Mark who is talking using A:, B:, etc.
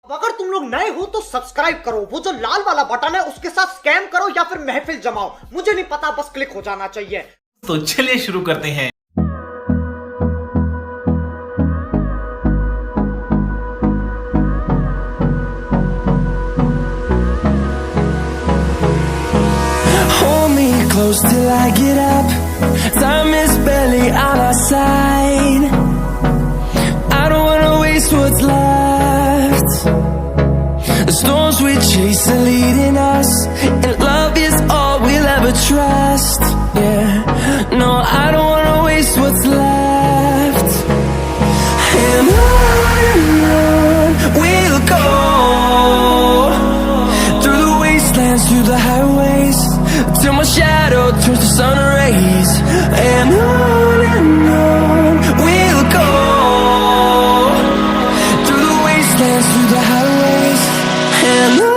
A: अब अगर तुम लोग नए हो तो सब्सक्राइब करो, वो जो लाल वाला बटन है उसके साथ स्कैम करो या फिर महफिल जमाओ, मुझे नहीं पता, बस क्लिक हो जाना चाहिए।
B: तो चलिए शुरू करते हैं।
C: Hold me close till I get up. Time is barely on our side. I don't wanna waste what's left. The storms we chase are leading us, and love is all we'll ever trust. Yeah, no, I don't wanna waste what's left. And on we'll go, through the wastelands, through the highways, till my shadow turns to sun rays. And on we'll go, through the wastelands, through the highways, and on.